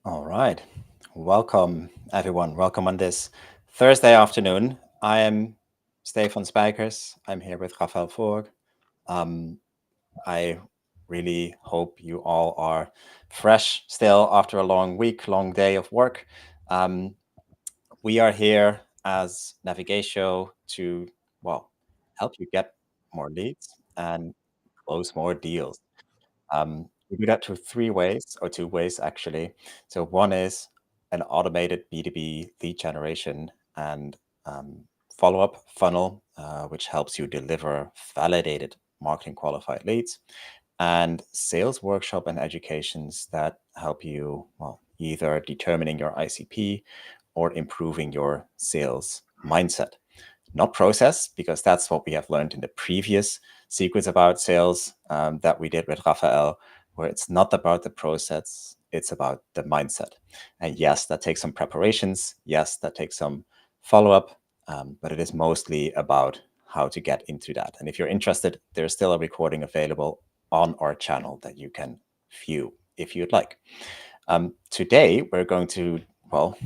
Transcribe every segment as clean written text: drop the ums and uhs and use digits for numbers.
All right. Welcome, everyone. Welcome on this Thursday afternoon. I am Stefan Spijkers. I'm here with Rafael Forg. I really hope you all are fresh still after a long week, long day of work. We are here as Navigatio to, well, help you get more leads and close more deals. We do that through three ways, or two ways actually. So one is an automated B2B lead generation and follow-up funnel, which helps you deliver validated marketing qualified leads, and sales workshop and educations that help you, well, either determining your ICP or improving your sales mindset. Not process, because that's what we have learned in the previous secrets about sales that we did with Rafael, where it's not about the process, it's about the mindset. And yes, that takes some preparations. Yes, that takes some follow-up, but it is mostly about how to get into that. And if you're interested, there's still a recording available on our channel that you can view if you'd like. Today, we're going to, well,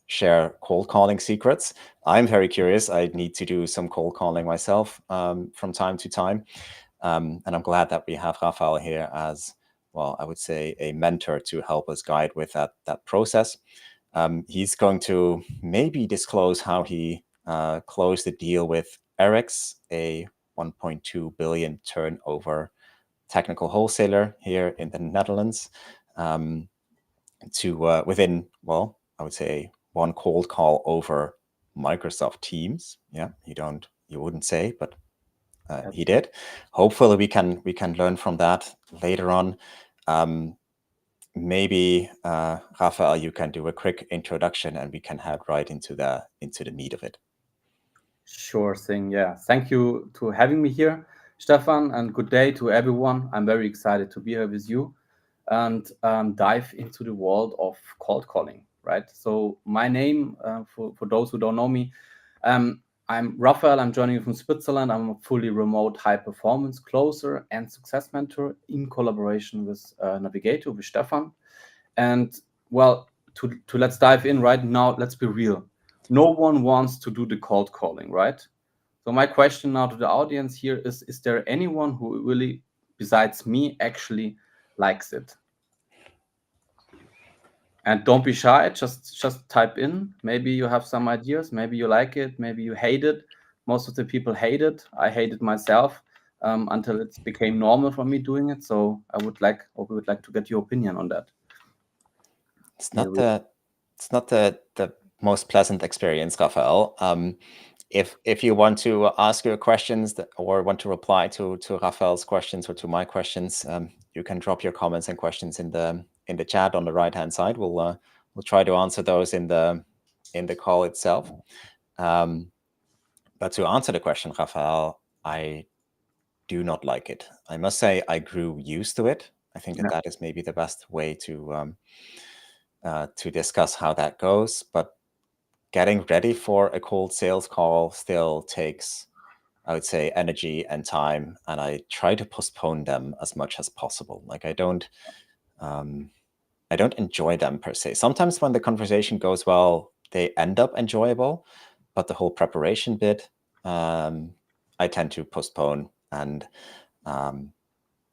share cold calling secrets. I'm very curious. I need to do some cold calling myself from time to time. And I'm glad that we have Rafael here as, well, I would say a mentor to help us guide with that process. He's going to maybe disclose how he closed the deal with Erics, a 1.2 billion turnover technical wholesaler here in the Netherlands, to within, well, I would say one cold call over Microsoft Teams. Yeah, you wouldn't say, but he did. Hopefully, we can learn from that later on. Maybe Rafael, you can do a quick introduction, and we can head right into the meat of it. Sure thing. Yeah. Thank you to having me here, Stefan, and good day to everyone. I'm very excited to be here with you and dive into the world of cold calling, right? So my name, for those who don't know me, I'm Raphael. I'm joining you from Switzerland. I'm a fully remote high performance closer and success mentor in collaboration with Navigator, with Stefan. And well, to let's dive in right now. Let's be real. No one wants to do the cold calling, right? So my question now to the audience here is there anyone who really, besides me, actually likes it? And don't be shy, just type in. Maybe you have some ideas, maybe you like it, maybe you hate it. Most of the people hate it. I hate it myself until it became normal for me doing it. So we would like to get your opinion on that. It's Here not we the most pleasant experience, Rafael. If you want to ask your questions or want to reply to Rafael's questions or to my questions, you can drop your comments and questions in the chat on the right hand side. We'll try to answer those in the call itself. But to answer the question, Rafael, I do not like it. I must say I grew used to it. I think Yeah. that is maybe the best way to discuss how that goes. But getting ready for a cold sales call still takes, I would say, energy and time, and I try to postpone them as much as possible. Like I don't enjoy them per se. Sometimes when the conversation goes well, they end up enjoyable, but the whole preparation bit, I tend to postpone. And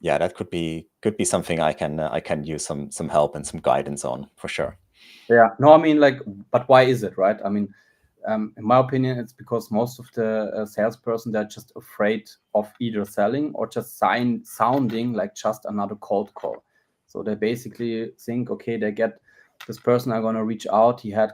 yeah, that could be something I can use some help and some guidance on for sure. Yeah. No, I mean, like, but why is it, right? I mean, in my opinion, it's because most of the salesperson, they're just afraid of either selling or just sounding like just another cold call. So they basically think, okay, they get this person are going to reach out. He had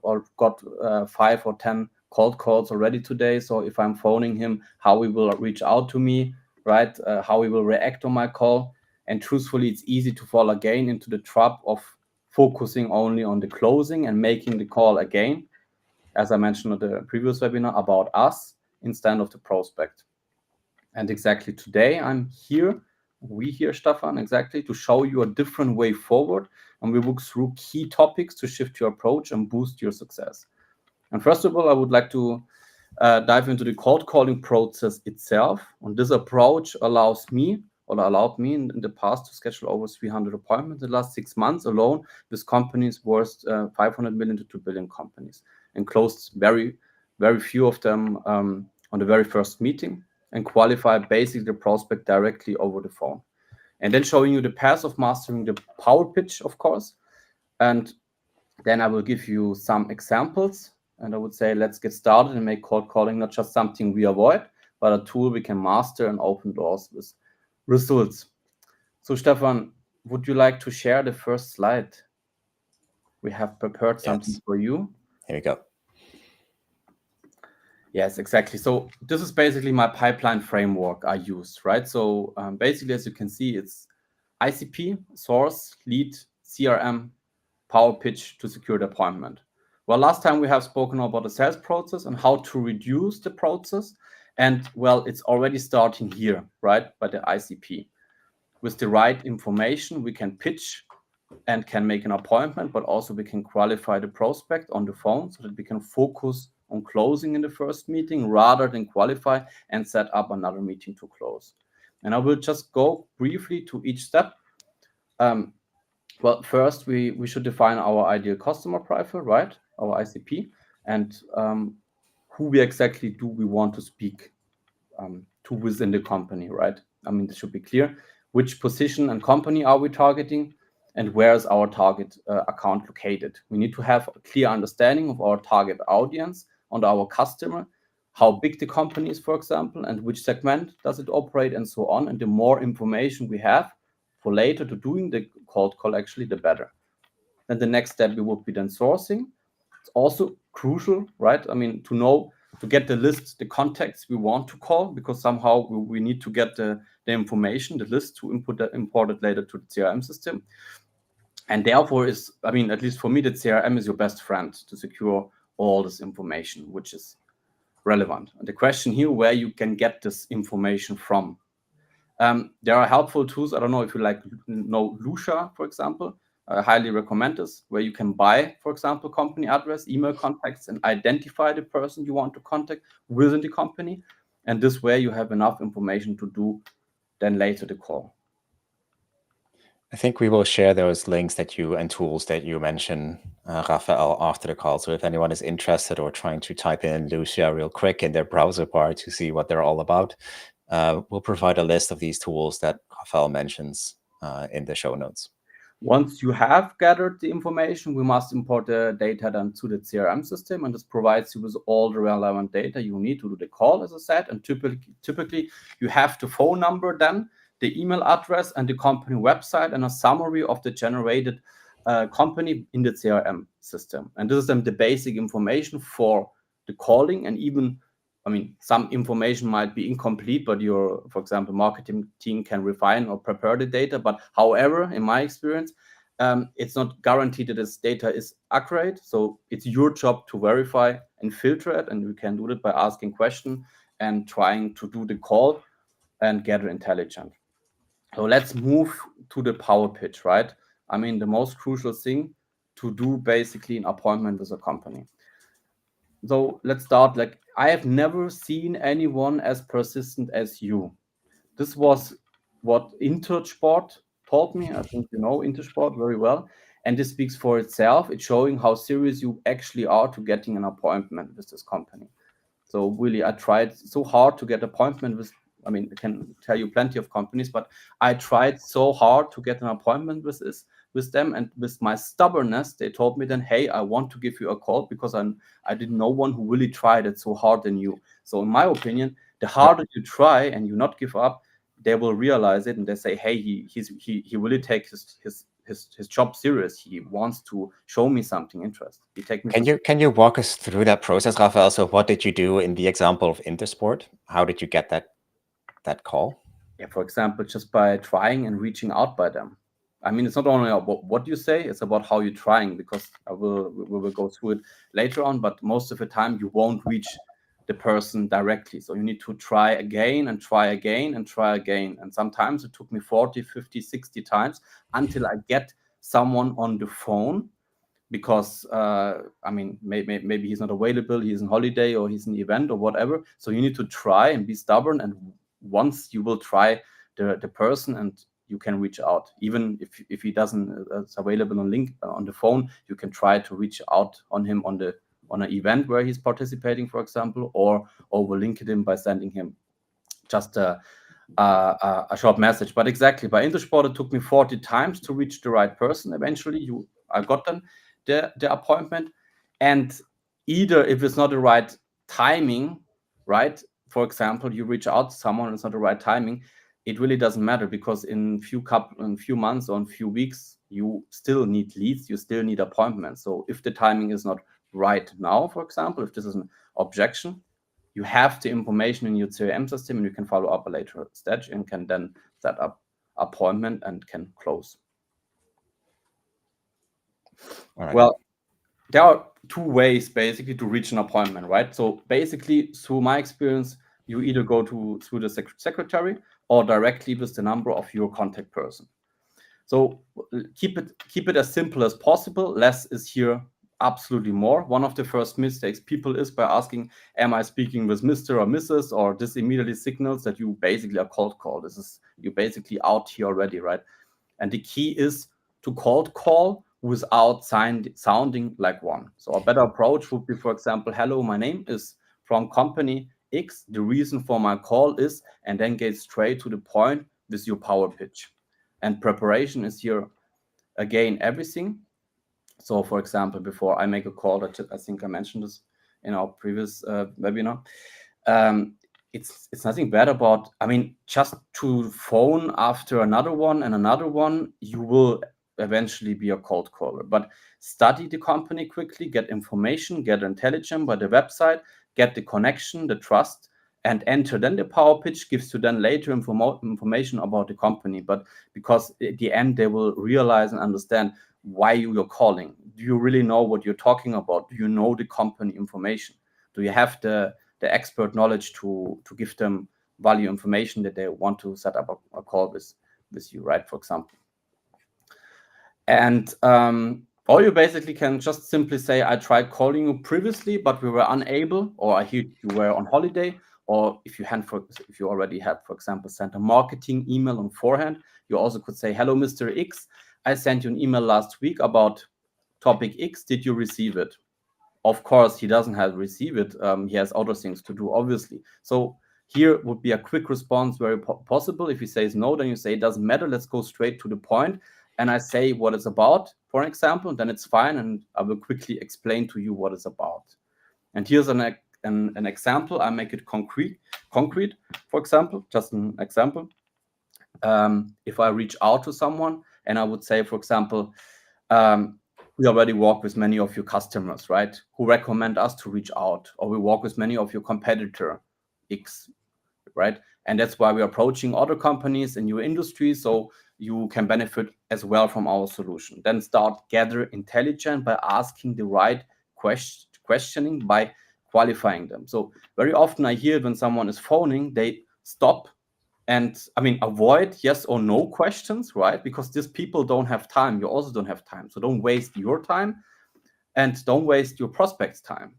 or got 5 or 10 cold calls already today. So if I'm phoning him, how he will reach out to me, right? How he will react on my call. And truthfully, it's easy to fall again into the trap of focusing only on the closing and making the call again, as I mentioned in the previous webinar, about us instead of the prospect. And exactly today, we here, Stefan, exactly to show you a different way forward. And we look through key topics to shift your approach and boost your success. And first of all, I would like to dive into the cold calling process itself. And this approach allows me or allowed me in the past to schedule over 300 appointments in the last 6 months alone with companies worth 500 million to 2 billion companies, and closed very, very few of them on the very first meeting, and qualify basically the prospect directly over the phone. And then showing you the path of mastering the power pitch, of course. And then I will give you some examples. And I would say, let's get started and make cold calling not just something we avoid, but a tool we can master and open doors with results. So Stefan, would you like to share the first slide? We have prepared something for you. Here we go. Yes, exactly. So this is basically my pipeline framework I used, right? So basically, as you can see, it's ICP, source, lead, CRM, power pitch to secure the appointment. Well, last time we have spoken about the sales process and how to reduce the process. And well, it's already starting here, right? By the ICP. With the right information, we can pitch and can make an appointment, but also we can qualify the prospect on the phone so that we can focus on closing in the first meeting rather than qualify and set up another meeting to close. And I will just go briefly to each step. Well, first we should define our ideal customer profile, right? Our ICP, and who we exactly do we want to speak to within the company, right? I mean, this should be clear. Which position and company are we targeting, and where is our target account located? We need to have a clear understanding of our target audience and our customer, how big the company is, for example, and which segment does it operate, and so on. And the more information we have for later to doing the cold call, actually, the better. Then the next step we would be then sourcing. It's also crucial, right? I mean, to know, to get the list, the contacts we want to call, because somehow we need to get the information, the list to import it later to the CRM system. And therefore is, I mean, at least for me, the CRM is your best friend to secure all this information, which is relevant. And the question here, where you can get this information from. There are helpful tools. I don't know if you know Lusha, for example. I highly recommend this, where you can buy, for example, company address, email contacts, and identify the person you want to contact within the company. And this way you have enough information to do then later the call. I think we will share those links that you and tools that you mentioned, Raphael, after the call. So if anyone is interested or trying to type in Lucia real quick in their browser bar to see what they're all about, we'll provide a list of these tools that Raphael mentions in the show notes. Once you have gathered the information, we must import the data then to the CRM system, and this provides you with all the relevant data you need to do the call, as I said. And typically you have the phone number, then the email address, and the company website, and a summary of the generated company in the CRM system. And this is then the basic information for the calling. And even, I mean, some information might be incomplete, but your, for example, marketing team can refine or prepare the data. But however, in my experience, it's not guaranteed that this data is accurate. So it's your job to verify and filter it. And we can do it by asking questions and trying to do the call and gather intelligence. So let's move to the power pitch, right? I mean, the most crucial thing to do basically an appointment with a company. So let's start. Like, I have never seen anyone as persistent as you. This was what Intersport taught me. I think you know Intersport very well. And this speaks for itself. It's showing how serious you actually are to getting an appointment with this company. So really, I tried so hard to get an appointment with, I mean, I can tell you plenty of companies, but I tried so hard to get an appointment with them, and with my stubbornness, they told me then, hey, I want to give you a call because I didn't know one who really tried it so hard than you. So in my opinion, the harder you try and you not give up, they will realize it, and they say, hey, he really takes his job serious. He wants to show me something interesting. He take me. Can you walk us through that process, Raphael? So what did you do in the example of Intersport? How did you get that call? Yeah, for example, just by trying and reaching out by them. I mean, it's not only about what you say, it's about how you're trying, because we will go through it later on, but most of the time you won't reach the person directly. So you need to try again and try again and try again. And sometimes it took me 40, 50, 60 times until I get someone on the phone, because I mean, maybe he's not available, he's on holiday, or he's in an event or whatever. So you need to try and be stubborn, and once you will try the person, and you can reach out. Even if he doesn't it's available on link on the phone, you can try to reach out on him on an event where he's participating, for example, or over LinkedIn by sending him just a short message. But exactly, by Intersport, it took me 40 times to reach the right person. Eventually, I got them the appointment. And either if it's not the right timing, right? For example, you reach out to someone and it's not the right timing, it really doesn't matter, because in few months or in few weeks, you still need leads, you still need appointments. So if the timing is not right now, for example, if this is an objection, you have the information in your CRM system, and you can follow up a later stage and can then set up appointment and can close. All right. Well, there are two ways basically to reach an appointment, right? So basically, through my experience, you either go through the secretary or directly with the number of your contact person. So keep it as simple as possible. Less is here absolutely more. One of the first mistakes people is by asking, am I speaking with Mr. or Mrs., or this immediately signals that you basically are cold call. You're basically out here already, right? And the key is to cold call without sounding like one. So a better approach would be, for example, hello, my name is from company X. The reason for my call is, and then get straight to the point with your power pitch. And preparation is here again everything. So for example, before I make a call, I think I mentioned this in our previous webinar, it's nothing bad about, I mean, just to phone after another one and another one, you will eventually be a cold caller. But study the company quickly, get information, get intelligence by the website, get the connection, the trust, and enter. Then the power pitch gives you then later information about the company. But because at the end, they will realize and understand why you're calling. Do you really know what you're talking about? Do you know the company information? Do you have the expert knowledge to give them value information that they want to set up a call with you, right? For example. And or you basically can just simply say, I tried calling you previously, but we were unable, or I heard you were on holiday. Or if you already had, for example, sent a marketing email on forehand, you also could say, hello, Mr. X, I sent you an email last week about topic X. Did you receive it? Of course, he doesn't have received it. He has other things to do, obviously. So here would be a quick response, very possible. If he says no, then you say, it doesn't matter. Let's go straight to the point. And I say what it's about, for example, then it's fine. And I will quickly explain to you what it's about. And here's an example. I make it concrete. For example, just an example. If I reach out to someone and I would say, for example, we already work with many of your customers, right, who recommend us to reach out, or we work with many of your competitor X, right? And that's why we're approaching other companies in your industry, so you can benefit as well from our solution. Then start gather intelligence by asking the right questioning, by qualifying them. So very often I hear when someone is phoning, they stop and avoid yes or no questions, right? Because these people don't have time. You also don't have time. So don't waste your time and don't waste your prospect's time.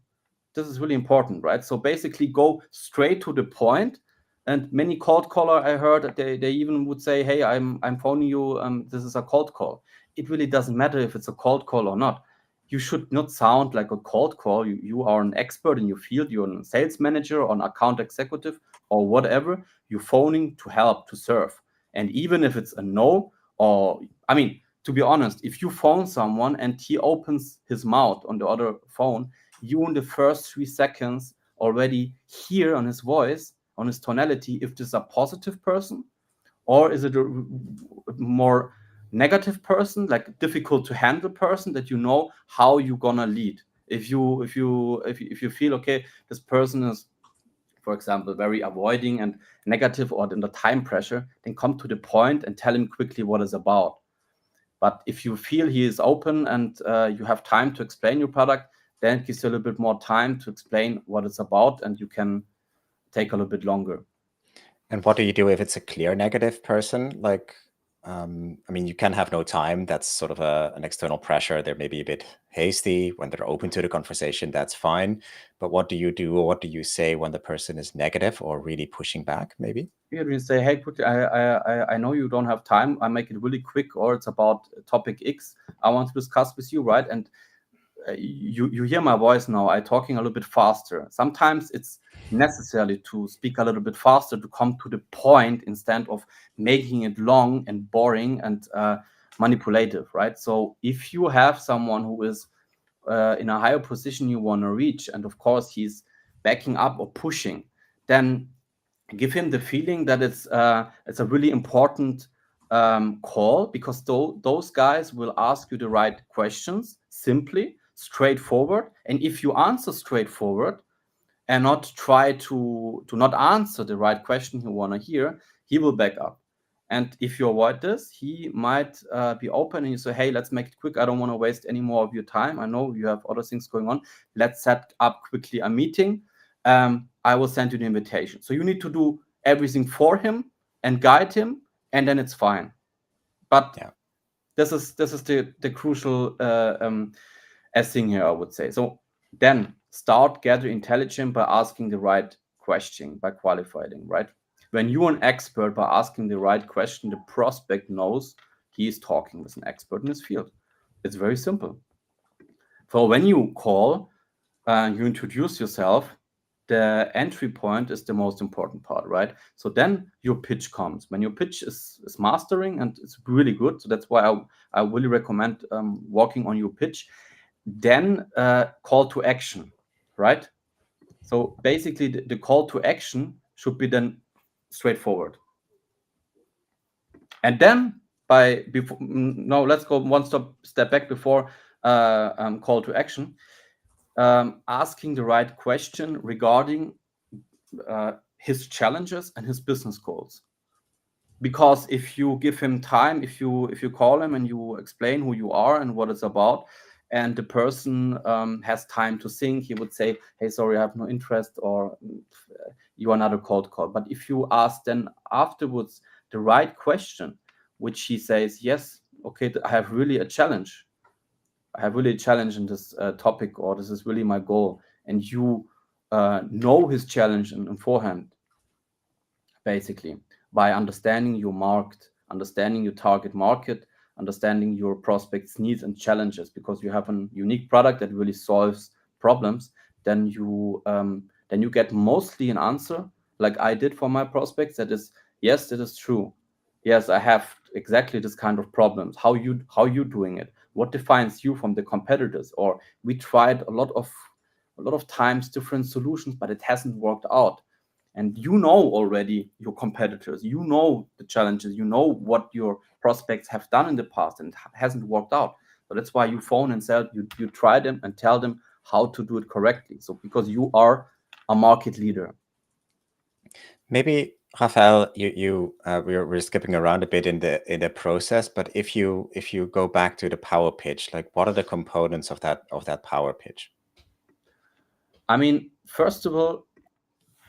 This is really important, right? So basically go straight to the point. And many cold caller, I heard that they even would say, hey, I'm phoning you. This is a cold call. It really doesn't matter if it's a cold call or not. You should not sound like a cold call. You are an expert in your field. You're a sales manager or an account executive or whatever. You're phoning to help, to serve. And even if it's a no, or, to be honest, if you phone someone and he opens his mouth on the other phone, you in the first 3 seconds already hear on his voice, on his tonality, if this is a positive person or is it a more negative person, like difficult to handle person, that you know how you're gonna lead. If you feel okay, this person is, for example, very avoiding and negative or under time pressure, then come to the point and tell him quickly what it's about. But if you feel he is open and you have time to explain your product, then it gives you a little bit more time to explain what it's about, and you can take a little bit longer. And what do you do if it's a clear negative person? Like, I mean, you can have no time. That's sort of an external pressure. They're maybe a bit hasty. When they're open to the conversation, that's fine. But what do you do, or what do you say when the person is negative or really pushing back, maybe? You say, hey, quickly, I know you don't have time. I make it really quick, or it's about topic X I want to discuss with you, right? And you hear my voice now. I'm talking a little bit faster. Sometimes it's necessary to speak a little bit faster to come to the point instead of making it long and boring and manipulative, right? So if you have someone who is in a higher position you want to reach, and of course he's backing up or pushing, then give him the feeling that it's a really important call, because those guys will ask you the right questions, simply, straightforward. And if you answer straightforward and not try to not answer the right question you want to hear, he will back up. And if you avoid this, he might be open and you say, hey, let's make it quick. I don't want to waste any more of your time. I know you have other things going on. Let's set up quickly a meeting. I will send you the invitation. So you need to do everything for him and guide him, and then it's fine. But Yeah. this is the crucial thing here, I would say. So then start gather intelligence by asking the right question, by qualifying, right? When you're an expert, by asking the right question, the prospect knows he is talking with an expert in his field. It's very simple. So when you call, you introduce yourself, the entry point is the most important part, right? So then your pitch comes. When your pitch is mastering and it's really good, so that's why I really recommend working on your pitch. Then call to action, right? So basically the call to action should be then straightforward. And then now let's go one step back before call to action. Asking the right question regarding his challenges and his business goals. Because if you give him time, if you call him and you explain who you are and what it's about, and the person has time to think, he would say, hey, sorry, I have no interest, or you are not a cold call. But if you ask then afterwards the right question, which he says, yes, okay, I have really a challenge. I have really a challenge in this topic, or this is really my goal. And you know his challenge in beforehand, basically, by understanding your market, understanding your target market, understanding your prospects' needs and challenges, because you have a unique product that really solves problems. Then you get mostly an answer, like I did for my prospects, that is, yes, that is true. Yes, I have exactly this kind of problems. How you doing it? What defines you from the competitors? Or we tried a lot of times different solutions, but it hasn't worked out. And you know already your competitors, you know the challenges, you know what your prospects have done in the past and it hasn't worked out. So that's why you phone and sell, you try them and tell them how to do it correctly. So because you are a market leader. Maybe Rafael, we're skipping around a bit in the process, but if you go back to the power pitch, like what are the components of that power pitch? I mean, first of all,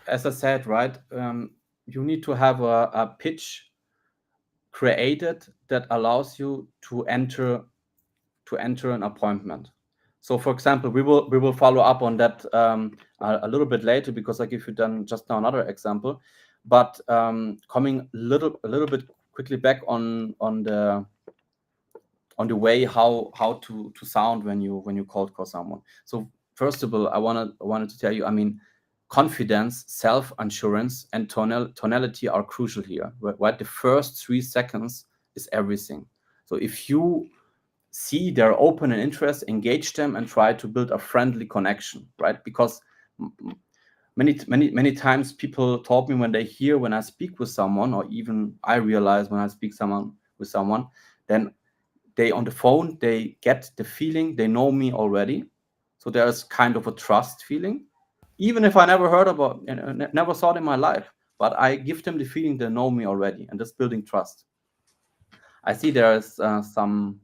as I said, right, you need to have a pitch created that allows you to enter an appointment. So, for example, we will follow up on that a little bit later, because I give you then just now another example. But coming a little bit quickly back on the way how to sound when you cold call someone. So first of all, I wanted to tell you, I mean, confidence, self-assurance, and tonality are crucial here, right? The first 3 seconds is everything. So if you see they're open and interest, engage them and try to build a friendly connection, right? Because many times people told me when I speak with someone, or even I realize when I speak with someone, then they on the phone, they get the feeling they know me already. So there's kind of a trust feeling, even if I never heard about, never saw it in my life, but I give them the feeling they know me already, and that's building trust. I see there is some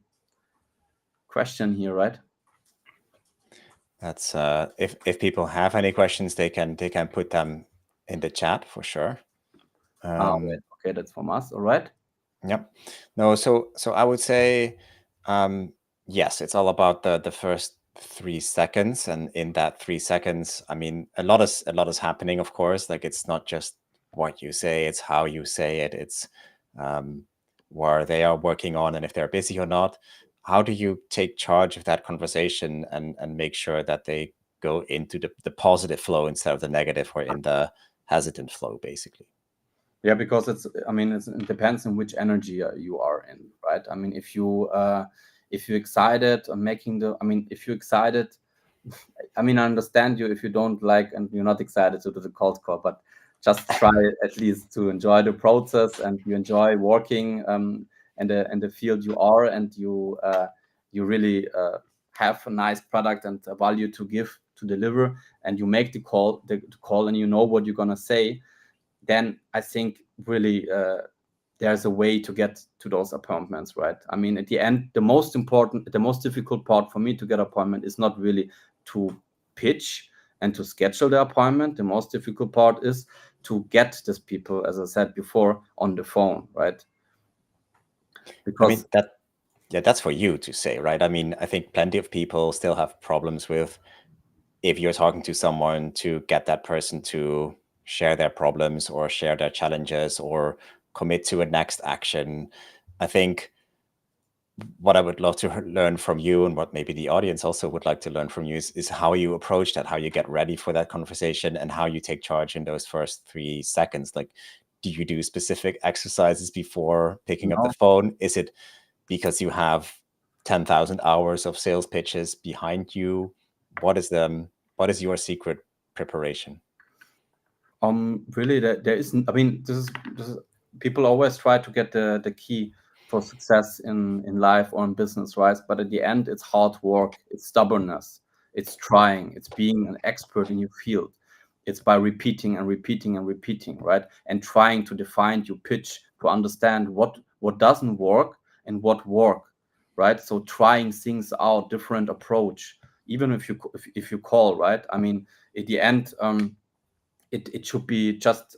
question here, right? That's if people have any questions, they can put them in the chat for sure. Okay, that's from us. All right. Yep. No, so I would say, yes, it's all about the first 3 seconds, and in that 3 seconds, I mean, a lot is happening, of course. Like it's not just what you say; it's how you say it. It's where they are working on, and if they're busy or not. How do you take charge of that conversation and make sure that they go into the positive flow instead of the negative, or in the hesitant flow, basically? Yeah, because it depends on which energy you are in, right? I mean, if you're excited on making if you're excited, I mean, I understand you if you don't like and you're not excited to do the cold call, but just try at least to enjoy the process and you enjoy working and the field you are, and you really have a nice product and a value to give to deliver, and you make the call and you know what you're gonna say. Then I think really there's a way to get to those appointments, right? I mean, at the end, the most difficult part for me to get appointment is not really to pitch and to schedule the appointment. The most difficult part is to get these people, as I said before, on the phone, right? I mean, Because that's for you to say, right? I mean, I think plenty of people still have problems with, if you're talking to someone, to get that person to share their problems or share their challenges or commit to a next action. I think what I would love to learn from you, and what maybe the audience also would like to learn from you, is how you approach that, how you get ready for that conversation, and how you take charge in those first 3 seconds. Like, do you do specific exercises before picking up the now, phone? Is it because you have 10,000 hours of sales pitches behind you? What is your secret preparation? really, there isn't. I mean, this is people always try to get the key for success in life or in business, right? But at the end, it's hard work, it's stubbornness, it's trying, it's being an expert in your field. It's by repeating and repeating and repeating, right? And trying to define your pitch to understand what doesn't work and what work, right? So trying things out, different approach, even if you call, right? I mean, at the end, it should be just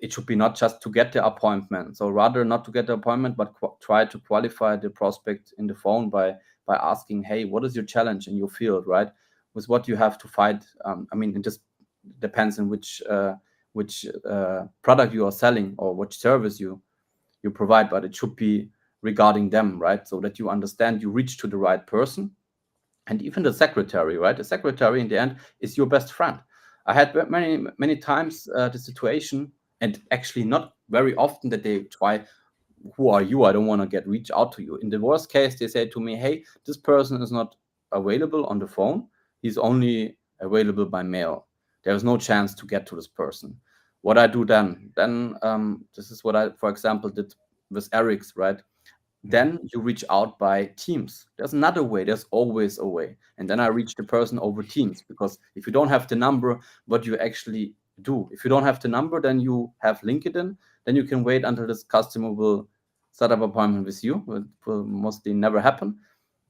it should be not just to get the appointment. So rather not to get the appointment, but try to qualify the prospect in the phone by asking, hey, what is your challenge in your field, right? With what you have to fight. I mean, it just depends on which product you are selling or which service you provide, but it should be regarding them, right? So that you understand you reach to the right person. And even the secretary, right? The secretary in the end is your best friend. I had many times the situation, and actually not very often, that they try, who are you? I don't want to get reach out to you. In the worst case, they say to me, hey, this person is not available on the phone. He's only available by mail. There is no chance to get to this person. What I do then this is what I, for example, did with Eric's, right? Then you reach out by Teams. There's another way. There's always a way. And then I reach the person over Teams, because if you don't have the number, what you actually do? If you don't have the number, then you have LinkedIn. Then you can wait until this customer will set up an appointment with you. It will mostly never happen.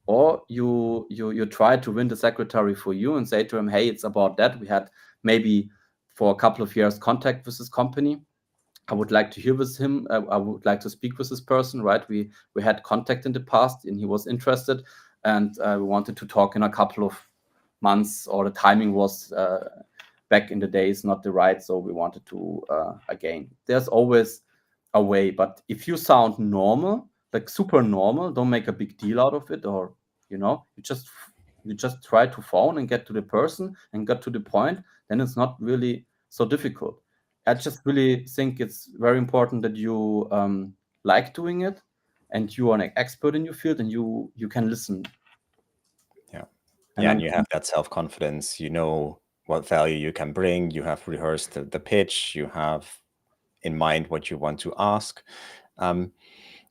Or you try to win the secretary for you and say to him, hey, it's about that. We had maybe for a couple of years contact with this company. I would like to hear with him. I would like to speak with this person, right? We had contact in the past, and he was interested, and we wanted to talk in a couple of months, or the timing was back in the days not the right, so we wanted to again. There's always a way, but if you sound normal, like super normal, don't make a big deal out of it, or you just try to phone and get to the person and get to the point, then it's not really so difficult. I just really think it's very important that you like doing it, and you are an expert in your field, and you can listen. Yeah. And Yeah, then and you have that self-confidence, you know what value you can bring, you have rehearsed the pitch, you have in mind what you want to ask.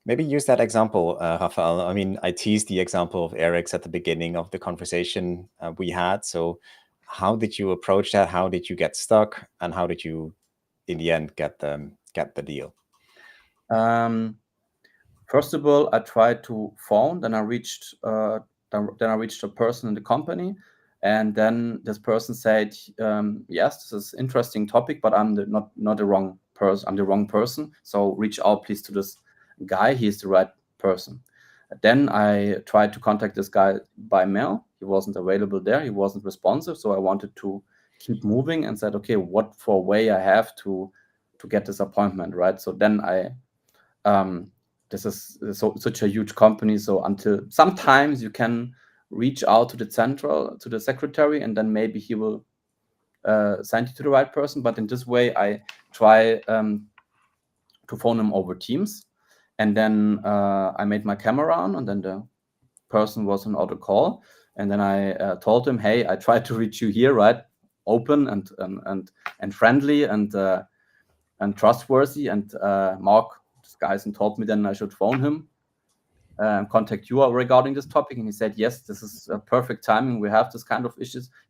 Maybe use that example, Rafael. I mean, I teased the example of Eric's at the beginning of the conversation we had. So how did you approach that? How did you get stuck? And how did you, in the end, get the deal? first of all, I tried to phone. Then I reached a person in the company, and then this person said, "Yes, this is interesting topic, but I'm not the wrong person. I'm the wrong person. So reach out, please, to this guy, he's the right person. Then I tried to contact this guy by mail. He wasn't available there. He wasn't responsive. So I wanted to keep moving and said, okay, what for way I have to get this appointment, right? So then this is such a huge company. So until sometimes you can reach out to the secretary, and then maybe he will send you to the right person. But in this way, I try to phone him over Teams. And then I made my camera on, and then the person was on auto call. And then I told him, hey, I tried to reach you here, right? Open and friendly and trustworthy. And Mark Skyson told me then I should phone him and contact you regarding this topic. And he said, yes, this is a perfect timing. We have this kind of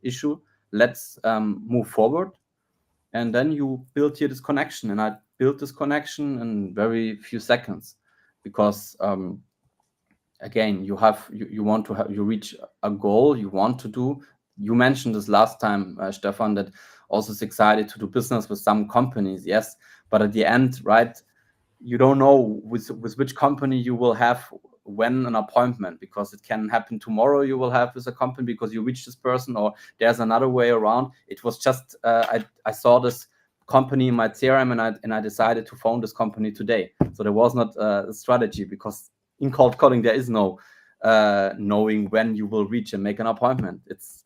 issue. Let's move forward. And then you build here this connection. And I built this connection in very few seconds, because again, you want to have, you reach a goal you want to do. You mentioned this last time, Stefan, that also is excited to do business with some companies. Yes, but at the end, right, you don't know with which company you will have when an appointment, because it can happen tomorrow you will have with a company because you reach this person, or there's another way around. It was just I saw this company in my CRM, and I decided to phone this company today. So there was not a strategy, because in cold calling there is no knowing when you will reach and make an appointment. It's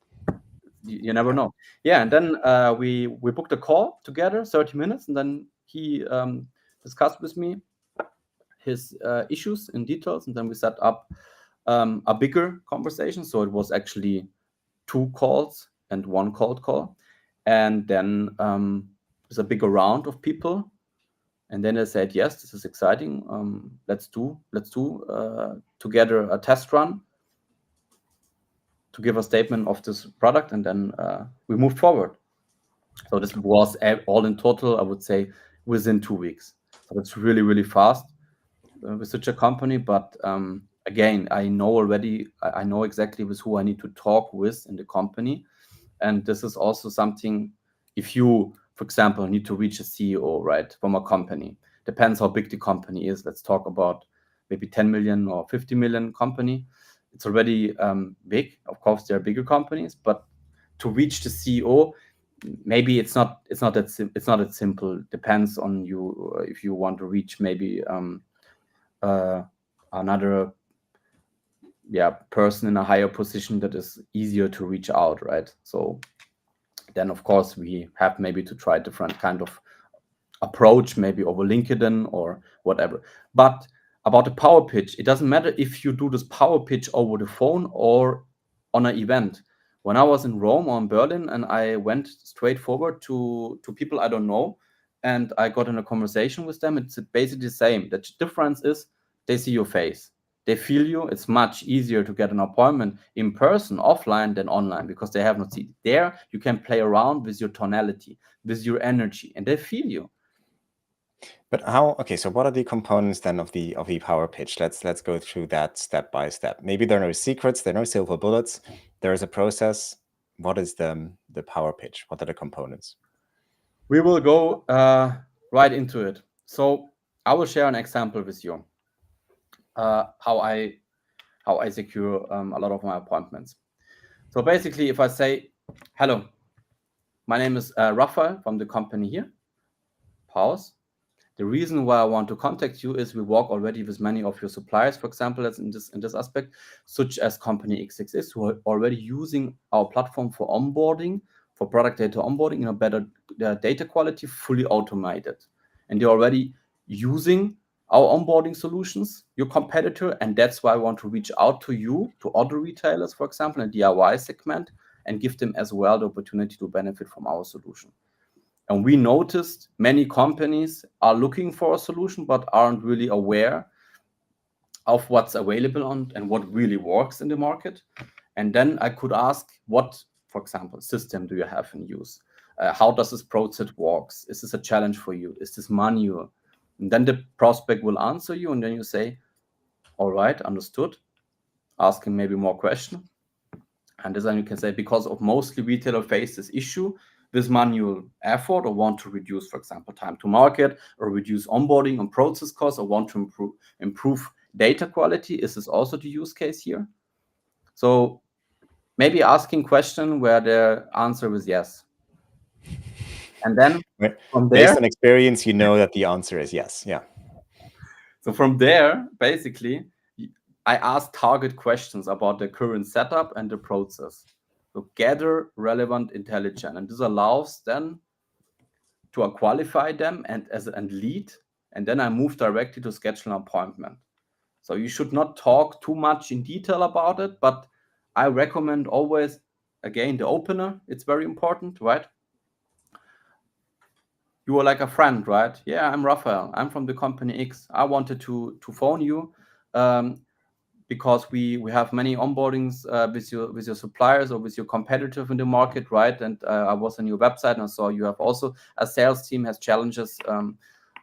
you never know. Yeah, and then we booked a call together, 30 minutes, and then he discussed with me his issues in details, and then we set up a bigger conversation. So it was actually 2 calls and 1 cold call, and then there's a bigger round of people, and then they said, yes, this is exciting. Let's do together a test run to give a statement of this product, and then we moved forward. So this was all in total, I would say, within 2 weeks. So it's really, really fast with such a company. But again, I know exactly with who I need to talk with in the company. And this is also something, if you, for example, need to reach a CEO, right, from a company, depends how big the company is. Let's talk about maybe 10 million or 50 million company. It's already big. Of course, there are bigger companies, but to reach the CEO, maybe it's not that simple. Depends on you if you want to reach maybe another person in a higher position that is easier to reach out, right? So then of course we have maybe to try different kind of approach, maybe over LinkedIn or whatever. But about the power pitch, it doesn't matter if you do this power pitch over the phone or on an event. When I was in Rome or in Berlin, and I went straight forward to people I don't know, and I got in a conversation with them, it's basically the same. The difference is they see your face, they feel you. It's much easier to get an appointment in person, offline, than online, because they have not seen it. There you can play around with your tonality, with your energy, and they feel you. But so what are the components then of the power pitch? Let's go through that step by step. Maybe there are no secrets, there are no silver bullets. There is a process. What is the power pitch? What are the components? We will go right into it. So I will share an example with you, how I secure a lot of my appointments. So basically, if I say, hello, my name is Raphael from the company here, pause. The reason why I want to contact you is we work already with many of your suppliers, for example, in this aspect, such as company XXX, who are already using our platform for onboarding, for product data onboarding in a better data quality, fully automated. And they're already using our onboarding solutions, your competitor, and that's why I want to reach out to you, to other retailers, for example, in the DIY segment, and give them as well the opportunity to benefit from our solution. And we noticed many companies are looking for a solution, but aren't really aware of what's available and what really works in the market. And then I could ask, what, for example, system do you have in use? How does this process works? Is this a challenge for you? Is this manual? And then the prospect will answer you, and then you say, all right, understood. Ask him maybe more questions. And then you can say, because of mostly retailer face this issue, with manual effort, or want to reduce, for example, time to market, or reduce onboarding and process costs, or want to improve data quality. Is this also the use case here? So maybe asking question where the answer is yes. And then from there, based on experience, you know that the answer is yes. Yeah. So from there, basically, I ask target questions about the current setup and the process. So gather relevant intelligence, and this allows then to qualify them and lead, and then I move directly to schedule an appointment. So you should not talk too much in detail about it, but I recommend always, again, the opener. It's very important, right? You are like a friend, right? Yeah, I'm Raphael. I'm from the company X. I wanted to phone you because we have many onboardings with your suppliers or with your competitors in the market, right? And I was on your website and I saw you have also a sales team has challenges.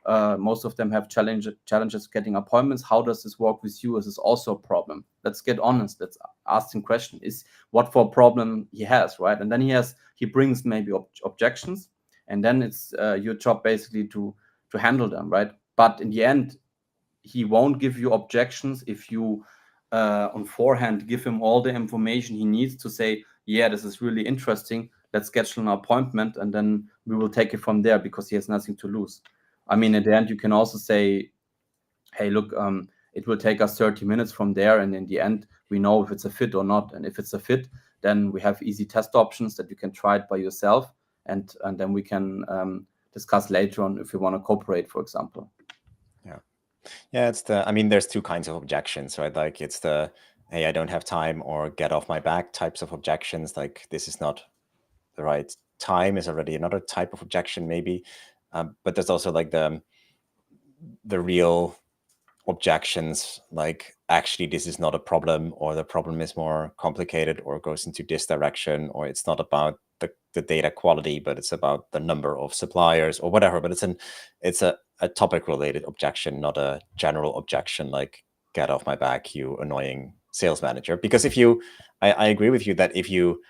Most of them have challenges getting appointments. How does this work with you? Is this also a problem? Let's get honest. Let's ask him question. Is what for problem he has, right? And then he brings maybe objections, and then it's your job basically to handle them, right? But in the end, he won't give you objections if you on forehand give him all the information he needs to say, yeah, this is really interesting. Let's schedule an appointment, and then we will take it from there, because he has nothing to lose. I mean, at the end, you can also say, hey, look, it will take us 30 minutes from there, and in the end, we know if it's a fit or not. And if it's a fit, then we have easy test options that you can try it by yourself, and then we can discuss later on if you want to cooperate, for example. Yeah, I mean, there's two kinds of objections, right? Like it's the, hey, I don't have time, or get off my back types of objections. Like this is not the right time is already another type of objection, maybe. But there's also like the real objections, like actually this is not a problem, or the problem is more complicated, or goes into this direction, or it's not about the data quality, but it's about the number of suppliers or whatever. But it's a topic related objection, not a general objection like get off my back, you annoying sales manager. Because if you, I agree with you that if you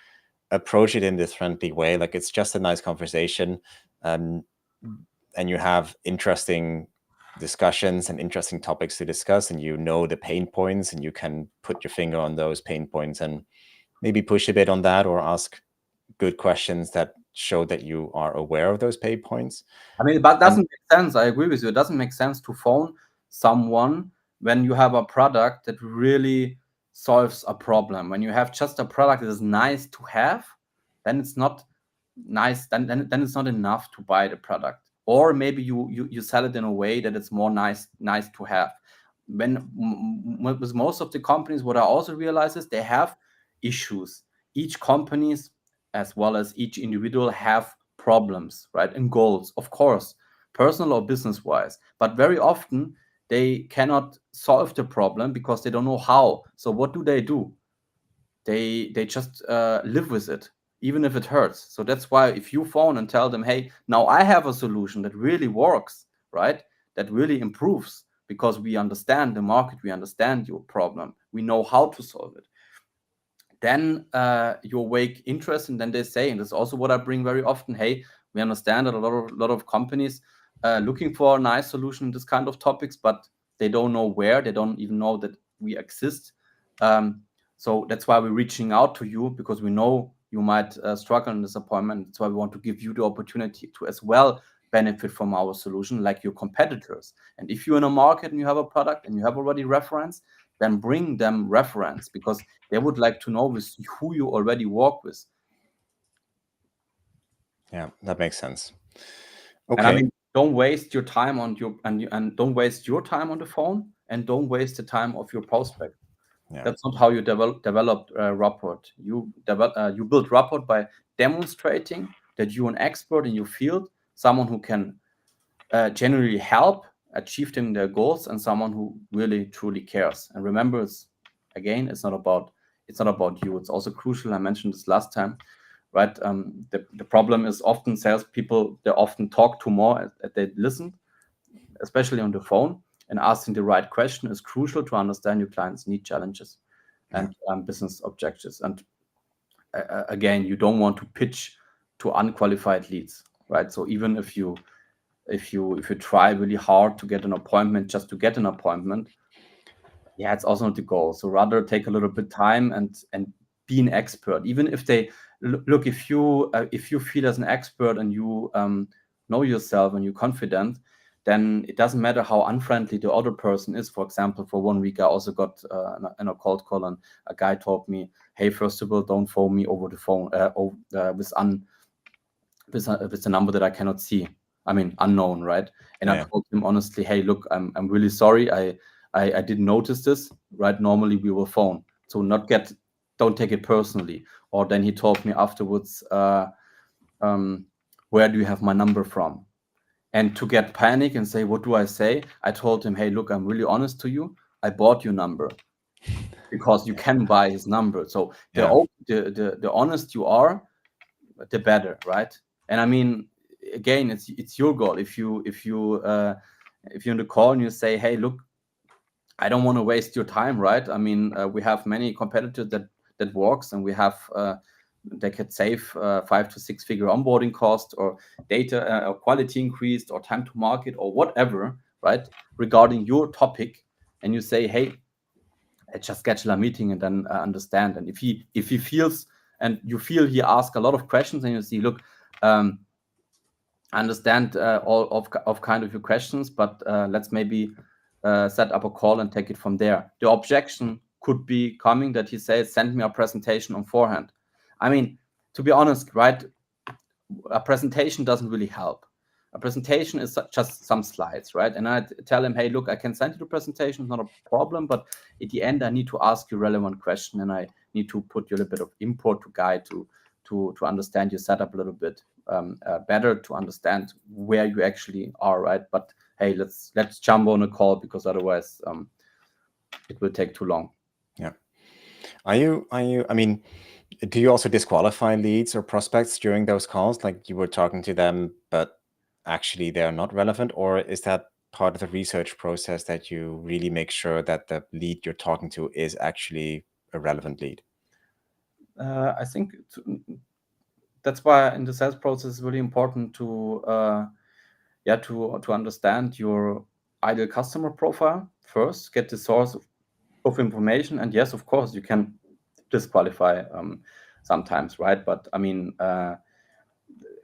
approach it in this friendly way, like it's just a nice conversation, and you have interesting discussions and interesting topics to discuss, and you know the pain points, and you can put your finger on those pain points and maybe push a bit on that, or ask good questions that show that you are aware of those pain points. I mean, but it doesn't make sense. I agree with you. It doesn't make sense to phone someone when you have a product that really solves a problem. When you have just a product that is nice to have, then it's not nice. Then it's not enough to buy the product. Or maybe you sell it in a way that it's more nice to have. With most of the companies, what I also realize is they have issues. Each companies, as well as each individual, have problems, right? And goals, of course, personal or business wise. But very often they cannot solve the problem because they don't know how. So what do? They just live with it, even if it hurts. So that's why if you phone and tell them, hey, now I have a solution that really works, right? That really improves, because we understand the market, we understand your problem, we know how to solve it. Then you awake interest, and then they say, and that's also what I bring very often, hey, we understand that a lot of companies looking for a nice solution in this kind of topics, but they don't know where, they don't even know that we exist. So that's why we're reaching out to you, because we know you might struggle in this appointment. That's why we want to give you the opportunity to as well benefit from our solution, like your competitors. And if you're in a market and you have a product and you have already reference, then bring them reference, because they would like to know with who you already work with. Yeah, that makes sense. Okay. And I mean, don't waste your time on and don't waste your time on the phone, and don't waste the time of your prospect. Yeah. That's not how you develop rapport. You build rapport by demonstrating that you're an expert in your field, someone who can genuinely help achieve them their goals, and someone who really truly cares. And remember, it's not about you. It's also crucial. I mentioned this last time, right? The problem is often salespeople, they often talk too more as they listen, especially on the phone. And asking the right question is crucial to understand your client's need, challenges, and business objectives. And again, you don't want to pitch to unqualified leads, right? So even if you try really hard to get an appointment just to get an appointment, yeah, it's also not the goal. So rather take a little bit time and be an expert. Even if they look, if you feel as an expert and you know yourself and you're confident, then it doesn't matter how unfriendly the other person is. For example, for 1 week, I also got in a cold call, and a guy told me, "Hey, first of all, don't phone me over the phone with a number that I cannot see. I mean, unknown, right?" And I told him honestly, "Hey, look, I'm really sorry. I didn't notice this, right? Normally we will phone, so don't take it personally." Or then he told me afterwards, "Where do you have my number from?" And to get panic and say, "What do I say?" I told him, "Hey, look, I'm really honest to you. I bought your number because you can buy his number. So the honest you are, the better, right?" And I mean, again, it's your goal. If you're in the call and you say, "Hey, look, I don't want to waste your time," right? I mean, we have many competitors that works, and we have they could save 5 to 6 figure onboarding cost, or data or quality increased, or time to market, or whatever, right? Regarding your topic, and you say, "Hey, let's just schedule a meeting and then understand." And if he feels and you feel he asks a lot of questions, and you see, "Look, I understand all of kind of your questions, but let's maybe set up a call and take it from there." The objection could be coming that he says, "Send me a presentation on forehand." I mean, to be honest, right, a presentation doesn't really help. A presentation is just some slides, right? And I tell him, "Hey, look, I can send you the presentation, not a problem, but at the end, I need to ask you a relevant question, and I need to put you a little bit of input to guide to understand your setup a little bit better, to understand where you actually are, right? But hey, let's jump on a call, because otherwise it will take too long." Yeah. Are you? I mean, do you also disqualify leads or prospects during those calls? Like you were talking to them, but actually they're not relevant, or is that part of the research process that you really make sure that the lead you're talking to is actually a relevant lead? I think that's why in the sales process it's really important to understand your ideal customer profile first, get the source of information, and yes, of course, you can disqualify sometimes, right? But I mean,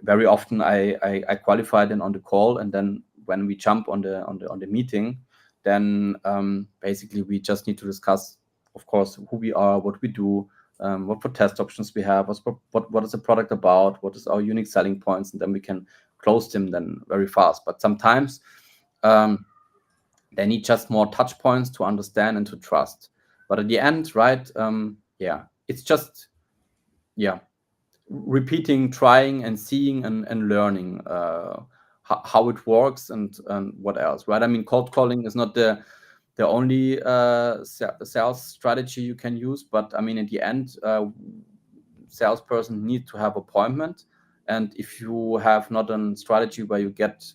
very often I qualify them on the call, and then when we jump on the meeting, then basically we just need to discuss, of course, who we are, what we do, what for test options we have, what is the product about, what is our unique selling points, and then we can close them then very fast. But sometimes they need just more touch points to understand and to trust. But at the end, right, it's just repeating, trying, and seeing and learning how it works and what else, right? I mean, cold calling is not the only sales strategy you can use, but I mean, at the end, salesperson need to have appointment, and if you have not a strategy where you get,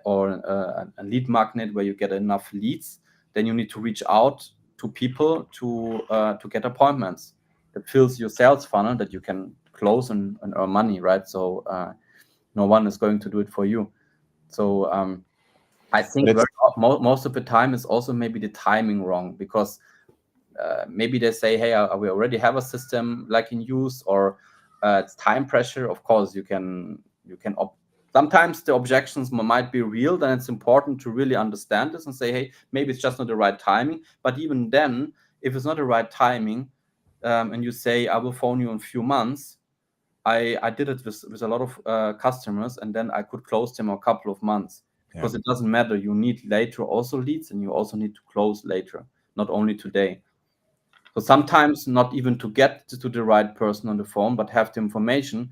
or a lead magnet where you get enough leads, then you need to reach out to people to get appointments. That fills your sales funnel that you can close and earn money, right? So no one is going to do it for you. So I think most of the time is also maybe the timing wrong, because maybe they say, "Hey, we already have a system like in use," or it's time pressure. Of course, you can sometimes the objections might be real. Then it's important to really understand this and say, "Hey, maybe it's just not the right timing." But even then, if it's not the right timing, and you say, "I will phone you in a few months," I did it with a lot of customers, and then I could close them a couple of months, because it doesn't matter. You need later also leads, and you also need to close later, not only today. So sometimes not even to get to the right person on the phone, but have the information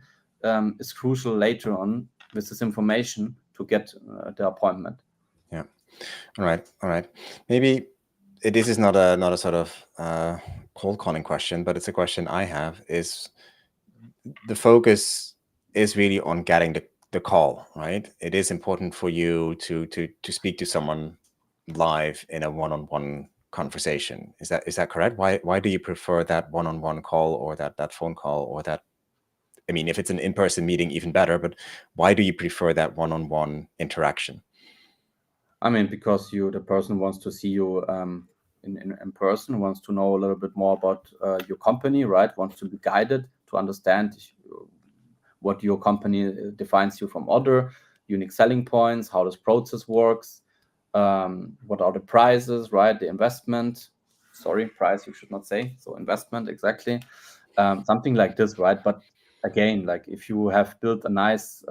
is crucial later on with this information to get the appointment. Yeah. All right. Maybe this is not a sort of cold calling question, but it's a question I have. Is the focus is really on getting the call, right? It is important for you to speak to someone live in a one-on-one conversation. Is that correct? Why do you prefer that one-on-one call, or that phone call, or that I mean, if it's an in-person meeting, even better, but why do you prefer that one-on-one interaction? I mean, because the person wants to see you in person, wants to know a little bit more about your company, right? Wants to be guided to understand what your company defines you from other unique selling points, how this process works, what are the prices, right? The investment, price, you should not say. So investment, exactly. Something like this, right? But again, like if you have built a nice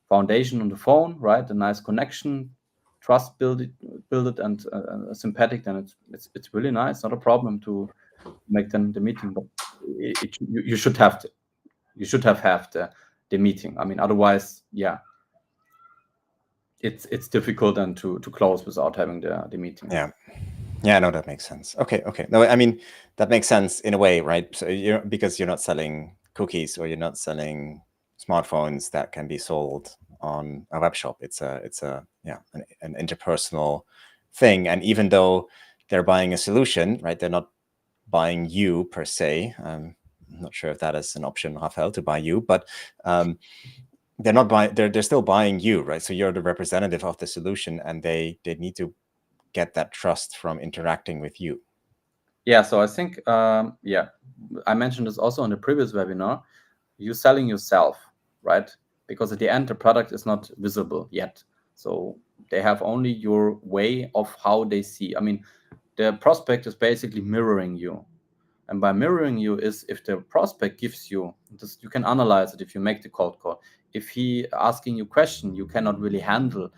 foundation on the phone, right? A nice connection, trust build it and sympathetic, then it's really nice. Not a problem to make then the meeting, but you should have the meeting. I mean, otherwise, yeah, it's difficult then to close without having the meeting. Yeah, no, that makes sense. Okay. No, I mean, that makes sense in a way, right? So because you're not selling cookies or you're not selling smartphones that can be sold on a web shop. It's an interpersonal thing. And even though they're buying a solution, right, they're not buying you per se. I'm not sure if that is an option, Raphael, to buy you, but they're not buying. They're still buying you, right? So you're the representative of the solution, and they need to get that trust from interacting with you. Yeah, so I think, I mentioned this also on the previous webinar. You're selling yourself, right? Because at the end, the product is not visible yet. So they have only your way of how they see. I mean, the prospect is basically mirroring you. And by mirroring you is if the prospect gives you this, you can analyze it if you make the cold call. If he asking you question, you cannot really handle,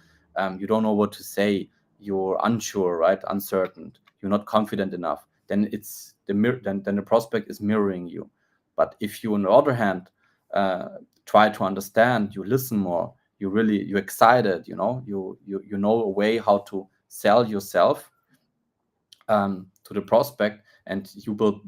you don't know what to say, you're unsure, right? Uncertain, you're not confident enough, then it's then the prospect is mirroring you. But if you, on the other hand, try to understand, you listen more, you're excited, you know a way how to sell yourself to the prospect, and you will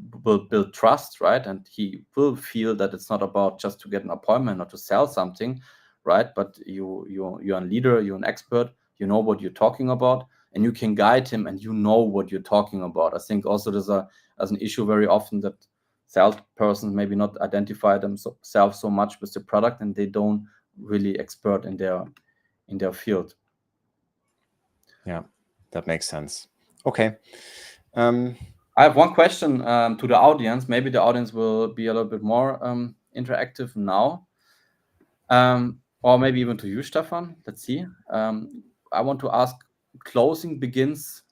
build trust, right? And he will feel that it's not about just to get an appointment or to sell something, right? But you're a leader, you're an expert, you know what you're talking about, and you can guide him, and you know what you're talking about. I think also there's as an issue very often that salespersons maybe not identify themselves so much with the product, and they don't really expert in their field. Yeah, that makes sense. Okay. I have one question to the audience. Maybe the audience will be a little bit more interactive now. Or maybe even to you, Stefan. Let's see. I want to ask, closing begins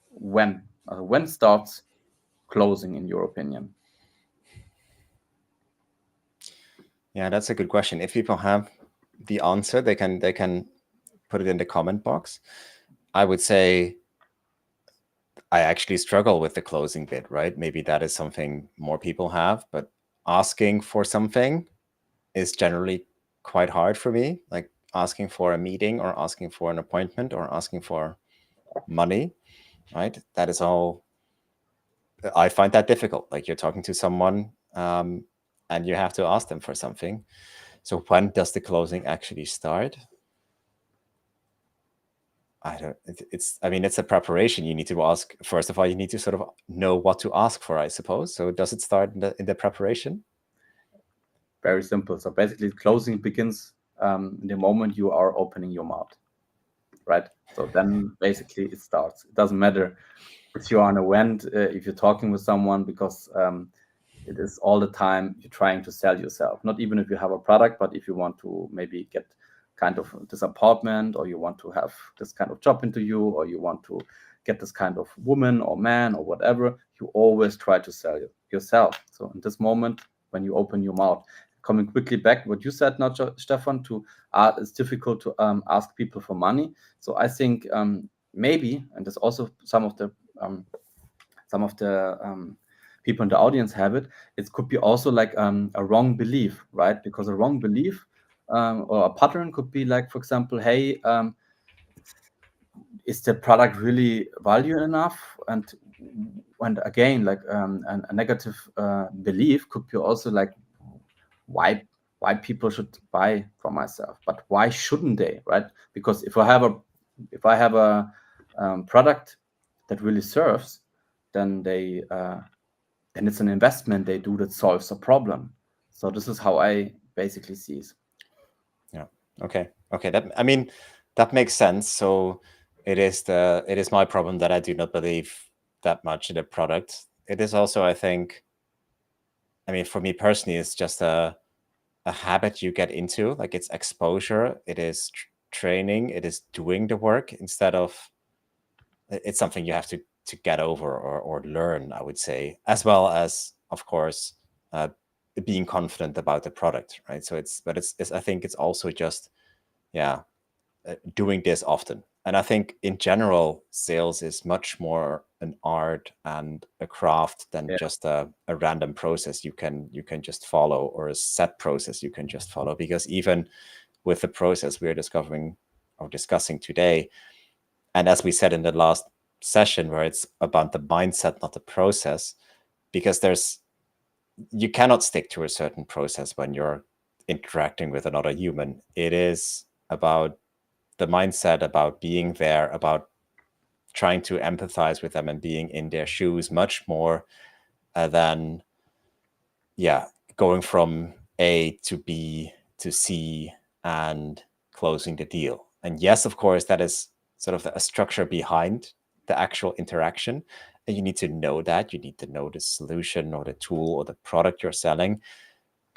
when? When starts closing, in your opinion? Yeah, that's a good question. If people have the answer, they can put it in the comment box. I would say I actually struggle with the closing bit, right? Maybe that is something more people have, but asking for something is generally quite hard for me. Like asking for a meeting or asking for an appointment or asking for money, right? That is all, I find that difficult. Like you're talking to someone and you have to ask them for something. So when does the closing actually start? I mean, it's a preparation. You need to ask, first of all, you need to sort of know what to ask for, I suppose. So does it start in the preparation? Very simple. So basically closing begins in the moment you are opening your mouth, right? So then basically it starts. It doesn't matter if you're on a event, if you're talking with someone, because it is all the time you're trying to sell yourself. Not even if you have a product, but if you want to maybe get kind of this apartment, or you want to have this kind of job into you, or you want to get this kind of woman or man or whatever, you always try to sell yourself. So in this moment, when you open your mouth, coming quickly back what you said now, Stefan, it's difficult to ask people for money. So I think maybe, and there's also some of the people in the audience have it. It could be also like a wrong belief, right? Because a wrong belief or a pattern could be like, for example, hey, is the product really value enough? And again, like a negative belief could be also like, why people should buy from myself, but why shouldn't they, right? Because if I have a product that really serves, then it's an investment they do that solves a problem. So this is how I basically see it. Yeah. Okay. That makes sense. So it is my problem that I do not believe that much in the product. It is also, I think, for me personally, it's just a habit you get into. Like, it's exposure, it is training, it is doing the work instead of it's something you have to get over or learn, I would say, as well as, of course, being confident about the product, right? So it's I think it's also just doing this often. And I think in general, sales is much more an art and a craft than just a random process you can just follow, or a set process you can just follow. Because even with the process we are discussing today, and as we said in the last session, where it's about the mindset, not the process, because you cannot stick to a certain process when you're interacting with another human. It is about the mindset, about being there, about trying to empathize with them and being in their shoes much more than going from A to B to C and closing the deal. And yes, of course, that is sort of a structure behind the actual interaction, and you need to know that. You need to know the solution or the tool or the product you're selling.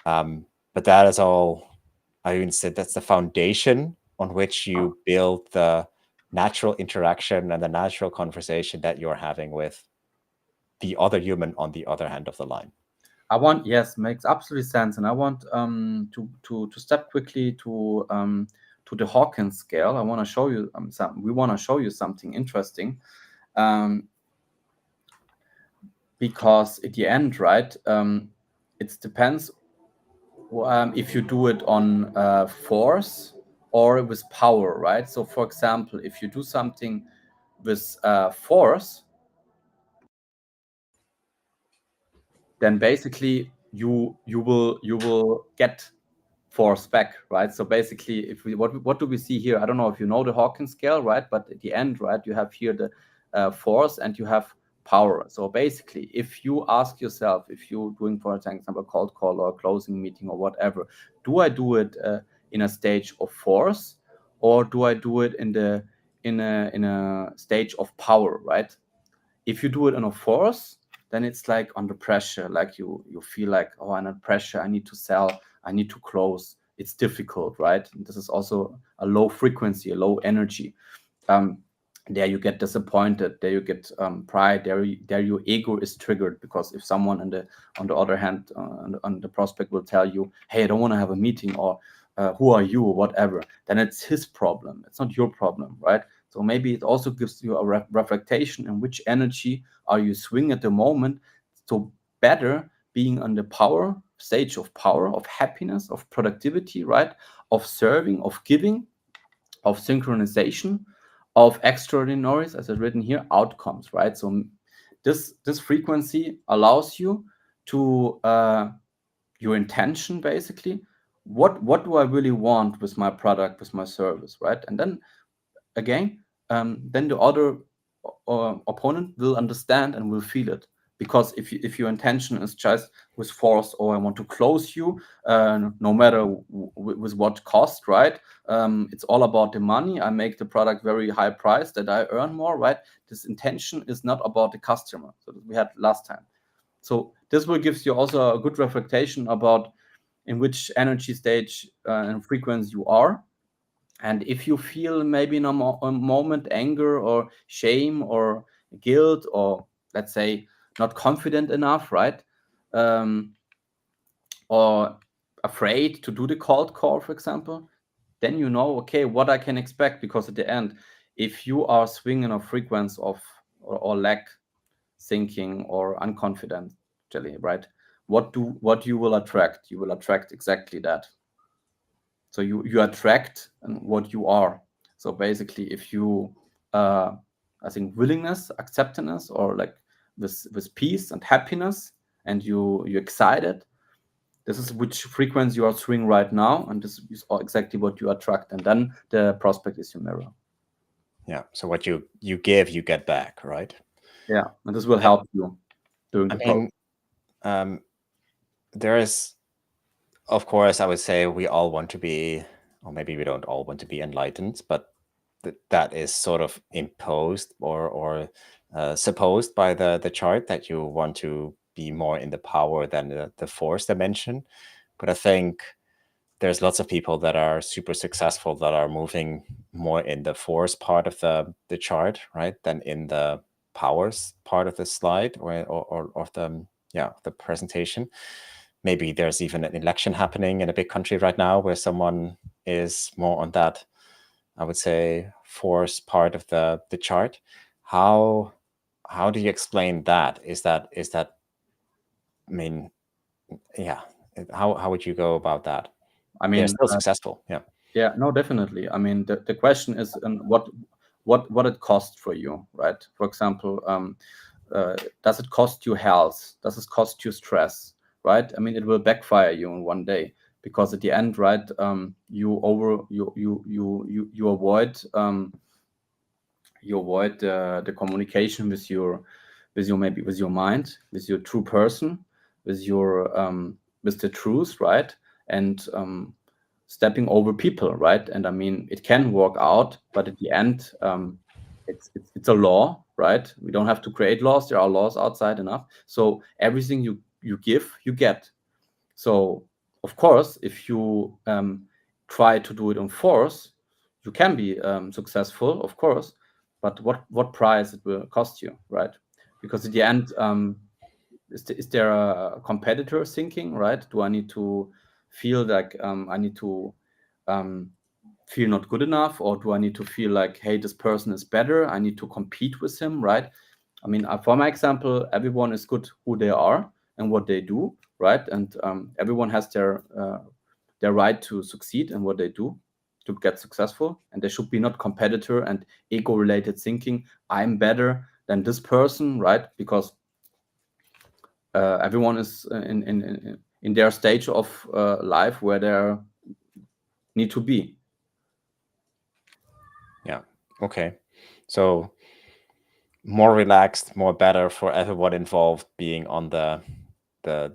But that is all, I even said, that's the foundation on which you build the natural interaction and the natural conversation that you're having with the other human on the other hand of the line. Makes absolutely sense. And I want to step quickly to the Hawkins scale. I want to show you we want to show you something interesting, because at the end, right, it depends if you do it on force or with power, right? So for example, if you do something with force, then basically you will get force back, right? So basically, if we what do we see here? I don't know if you know the Hawkins scale, right? But at the end, right, you have here the force and you have power. So basically, if you ask yourself, if you're doing, for example, a cold call or a closing meeting or whatever, do I do it in a stage of force, or do I do it in a stage of power, right? If you do it in a force, then it's like under pressure, like you feel like, oh, I'm under pressure, I need to sell, I need to close. It's difficult, right? And this is also a low frequency, a low energy. There you get disappointed, there you get pride, there your ego is triggered, because if someone on the other hand, on the prospect will tell you, hey, I don't want to have a meeting, or who are you, or whatever, then it's his problem, it's not your problem, right? So maybe it also gives you a reflection in which energy are you swing at the moment. So better being on the power stage of power, of happiness, of productivity, right? Of serving, of giving, of synchronization, of extraordinaries, as I've written here, outcomes, right? So this frequency allows you to your intention, basically. What do I really want with my product, with my service, right? And then again, then the other opponent will understand and will feel it. Because if your intention is just with force, or I want to close you, no matter with what cost, right? It's all about the money. I make the product very high price that I earn more, right? This intention is not about the customer. So we had last time. So this will give you also a good reflection about in which energy stage and frequency you are. And if you feel maybe in a moment anger or shame or guilt, or let's say not confident enough, right? Or afraid to do the cold call, for example, then you know, okay, what I can expect. Because at the end, if you are swinging a frequency of or lack thinking or unconfident, right? What you will attract? You will attract exactly that. So you attract what you are. So basically, if you I think willingness, acceptance, or like with peace and happiness, and you're excited, this is which frequency you are swinging right now, and this is exactly what you attract. And then the prospect is your mirror. Yeah. So what you give, you get back, right? Yeah, and this will help you during the process. There is of course, I would say we all want to be, or maybe we don't all want to be enlightened, but that is sort of imposed or supposed by the chart, that you want to be more in the power than the force dimension. But I think there's lots of people that are super successful that are moving more in the force part of the chart, right, than in the powers part of the slide or the presentation. Maybe there's even an election happening in a big country right now where someone is more on that, I would say, force part of the chart. How do you explain that? Is that I mean, yeah, how would you go about that? I They're mean, still successful. Yeah. yeah, no, definitely. I mean, the question is what it costs for you, right? For example, does it cost you health? Does it cost you stress, right? I mean, it will backfire you in one day, because at the end, right, you avoid the communication with your maybe with your mind, with your true person, with your with the truth, right? And stepping over people, right? And I mean, it can work out, but at the end, it's a law, right? We don't have to create laws. There are laws outside enough. So everything you give, you get. So of course, if you try to do it on force, you can be successful, of course. But what price it will cost you, right? Because at the end, is there a competitor thinking, right? Do I need to feel like I need to feel not good enough, or do I need to feel like, hey, this person is better, I need to compete with him, right? I mean, for my example, everyone is good who they are and what they do, right? And everyone has their right to succeed in what they do, to get successful, and there should be not competitor and ego related thinking, I'm better than this person, right? Because everyone is in their stage of life where they need to be. Yeah. Okay. So more relaxed, more better for everyone involved, being on the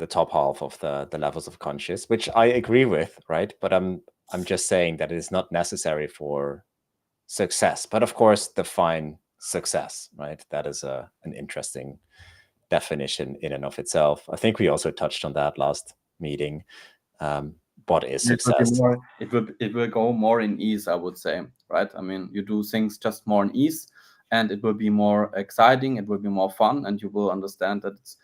top half of the levels of conscious, which I agree with, right? But I'm just saying that it is not necessary for success. But of course, define success, right? That is an interesting definition in and of itself. I think we also touched on that last meeting. What is success? It will go more in ease, I would say, right? I mean, you do things just more in ease, and it will be more exciting, it will be more fun, and you will understand that it's,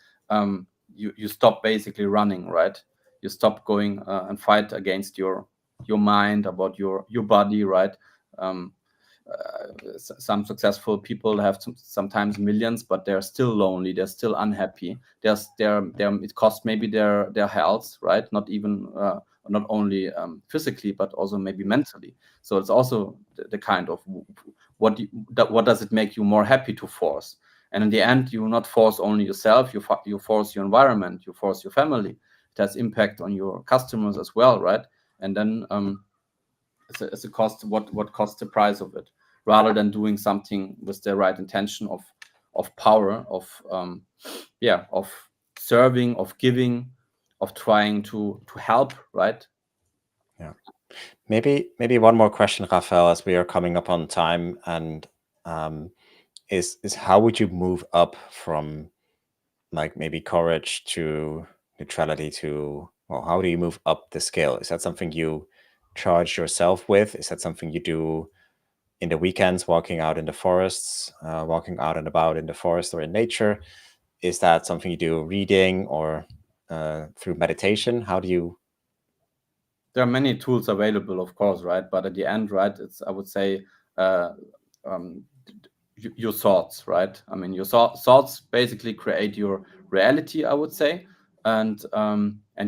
you stop basically running, right? You stop going and fight against your mind, about your body, right? Some successful people have sometimes millions, but they're still lonely, they're still unhappy, it costs maybe their health, right? Not even not only physically, but also maybe mentally. So it's also the kind of what does it make you more happy to force? And in the end, you not force only yourself, you force your environment, you force your family. It has impact on your customers as well, right? And then it's a cost, what costs the price of it, rather than doing something with the right intention of power, of of serving, of giving, of trying to help, right? Yeah. Maybe one more question, Raphael, as we are coming up on time, and is how would you move up from like maybe courage to neutrality to, well, how do you move up the scale? Is that something you charge yourself with? Is that something you do in the weekends, walking out in the forests, walking out and about in the forest or in nature? Is that something you do reading or through meditation? How do you? There are many tools available, of course, right? But at the end, right, it's, I would say, your thoughts, right? I mean, your thoughts basically create your reality, I would say, and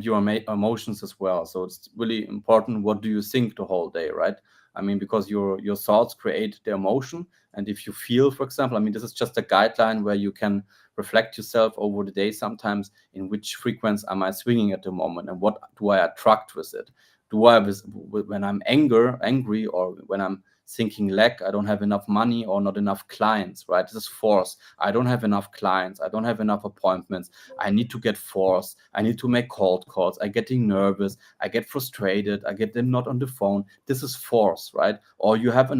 your emotions as well. So it's really important, what do you think the whole day, right? I mean, because your thoughts create the emotion, and if you feel, for example, I mean, this is just a guideline where you can reflect yourself over the day sometimes, in which frequency am I swinging at the moment, and what do I attract with it? Do I, when I'm angry, or when I'm thinking lack, I don't have enough money or not enough clients, right? This is force. I don't have enough clients. I don't have enough appointments. I need to get force. I need to make cold calls. I getting nervous. I get frustrated. I get them not on the phone. This is force, right? Or you have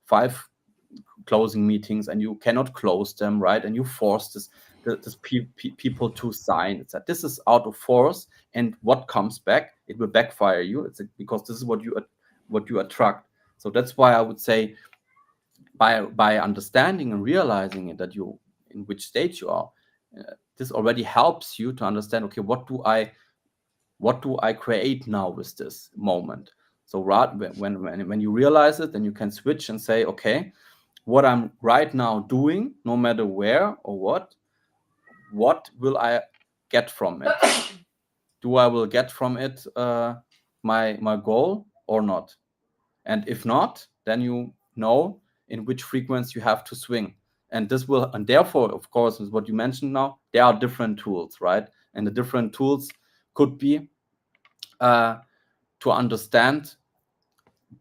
5 closing meetings and you cannot close them, right? And you force people to sign. It's that this is out of force, and what comes back, it will backfire you. Because this is what you attract. So that's why I would say, by understanding and realizing it, that you in which state you are, this already helps you to understand, okay, what do I create now with this moment? So when you realize it, then you can switch and say, okay, what I'm right now doing, no matter where or what will I get from it? Do I will get from it my goal or not? And if not, then you know in which frequency you have to swing. And therefore, of course, is what you mentioned now, there are different tools, right? And the different tools could be to understand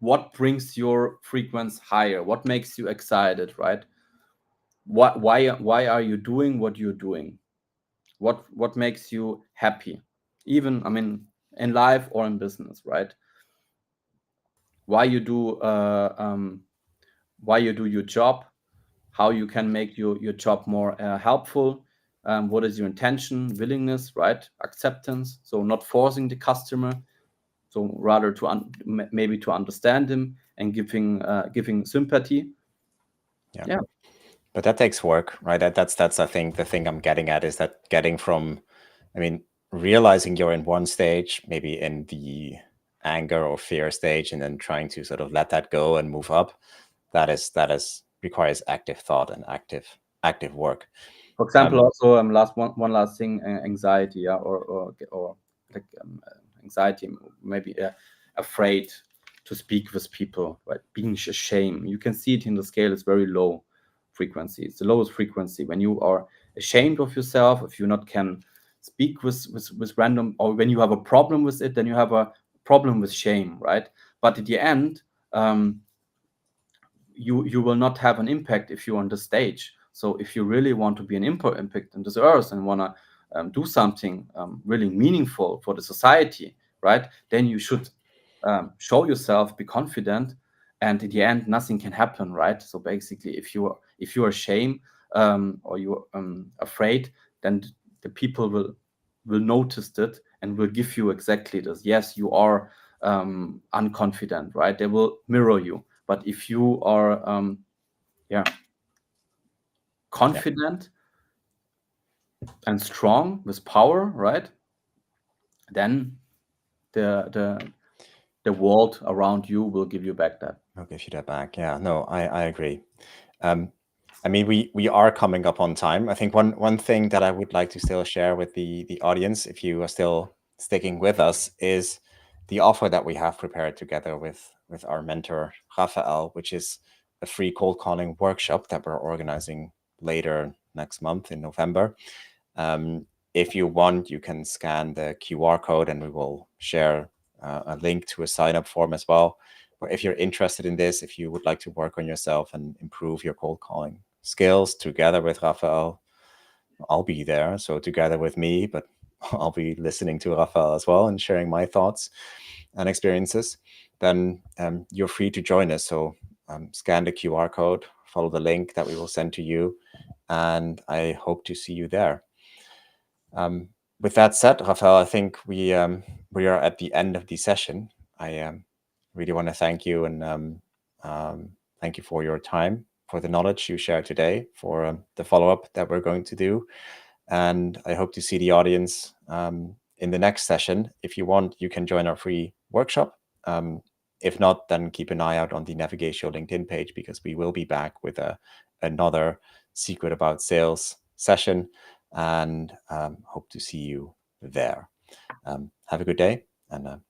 what brings your frequency higher, what makes you excited, right? Why are you doing what you're doing? What makes you happy? Even, I mean, in life or in business, right? Why you do your job, how you can make your job more helpful, what is your intention, willingness, right? Acceptance. So not forcing the customer, so rather maybe to understand him and giving sympathy. Yeah. But that takes work, right? That's I think the thing I'm getting at is that getting from, I mean, realizing you're in one stage, maybe in the anger or fear stage, and then trying to sort of let that go and move up. That requires active thought and active work. For example, also one last thing, anxiety, yeah, or like anxiety, maybe afraid to speak with people, right? Being ashamed. You can see it in the scale. It's very low frequency. It's the lowest frequency when you are ashamed of yourself. If you not can speak with random, or when you have a problem with it, then you have a problem with shame, right? But at the end, you will not have an impact if you're on the stage. So if you really want to be an impact on this earth and want to do something really meaningful for the society, right? Then you should show yourself, be confident, and in the end, nothing can happen, right? So basically, if you're ashamed or you're afraid, then the people will notice it and will give you exactly this. Yes, you are unconfident, right? They will mirror you. But if you are confident and strong with power, right, then the world around you will give you back that. I'll give you that back. Yeah, no, I agree. I mean, we are coming up on time. I think one thing that I would like to still share with the audience, if you are still sticking with us, is the offer that we have prepared together with our mentor, Raphael, which is a free cold calling workshop that we're organizing later next month in November. If you want, you can scan the QR code and we will share a link to a sign-up form as well. Or if you're interested in this, if you would like to work on yourself and improve your cold calling skills together with Raphael, I'll be there. So together with me, but I'll be listening to Raphael as well and sharing my thoughts and experiences. Then you're free to join us. So scan the QR code, follow the link that we will send to you, and I hope to see you there. With that said, Raphael, I think we are at the end of the session. I really want to thank you and thank you for your time, for the knowledge you shared today, for the follow-up that we're going to do. And I hope to see the audience in the next session. If you want, you can join our free workshop. If not, then keep an eye out on the Navigatio LinkedIn page, because we will be back with another Secret About Sales session, and hope to see you there. Have a good day, and